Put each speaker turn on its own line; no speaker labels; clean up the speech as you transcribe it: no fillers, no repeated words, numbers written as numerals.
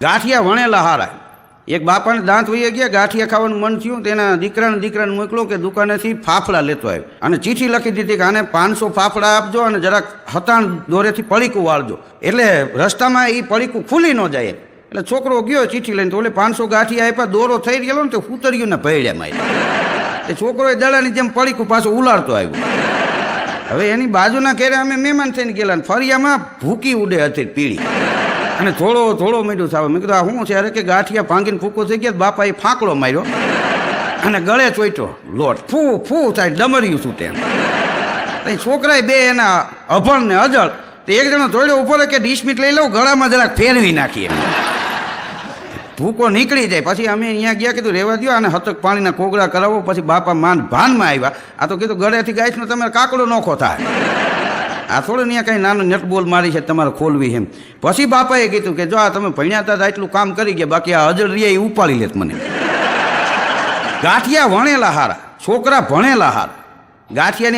ગાંઠિયા વણેલા હારા. એક બાપાને દાંત વહી ગયા, ગાંઠિયા ખાવાનું મન થયું, તેના દીકરાને મોકલો કે દુકાનેથી ફાફડા લેતો આવ્યો અને ચીઠી લખી દીધી કે આને 500 ફાફડા આપજો અને જરાક હતાણ દોરેથી પડીકું વાળજો, એટલે રસ્તામાં એ પડીકું ખુલી ન જાય. એટલે છોકરો ગયો ચીઠી લઈને, તો ઓલે 500 ગાંઠિયા આપ્યા, દોરો થઈ ગયેલો ને તો ઉતર્યું ને ભેળ્યામાં. એ છોકરો એ દડાની જેમ પડીકું પાછું ઉલાડતો આવ્યો. હવે એની બાજુના ઘેરે અમે મહેમાન થઈને ગયેલા, ફરિયામાં ભૂકી ઉડે હતી પીળી, અને થોડો મીઠું થવા. મેં કીધું આ શું છે? અરે કે ગાંઠિયા ભાંગીને ફૂકો થઈ ગયા. બાપાએ ફાંકડો માર્યો અને ગળે ચોઈટો લોટ, ફૂ થાય, ડમર્યું છૂટે. છોકરાએ બે એના અભણ ને અજળ, તો એક જણો થોડો ઉભો રહે કે ડીશમીટ લઈ લઉં, ગળામાં જરાક ફેરવી નાખીએ, ભૂકો નીકળી જાય. પછી અમે અહીંયા ગયા, કીધું રહેવા દો, અને હતક પાણીના કોગળા કરાવો. પછી બાપા ભાનમાં આવ્યા. આ તો કીધું ગળેથી ગાયનો તમારે કાકડો નોખો થાય, આ થોડું અહીંયા કંઈ નાનો નેટબોલ મારી છે તમારે ખોલવી એમ. પછી બાપાએ કીધું કે જો આ તમે ભણ્યા હતા એટલું કામ કરી ગયા, બાકી આ અજળ રિયા એ ઉપાડી લેત મને. ગાંઠિયા વણેલા હારા, છોકરા ભણેલા હારા. ગાંઠિયાની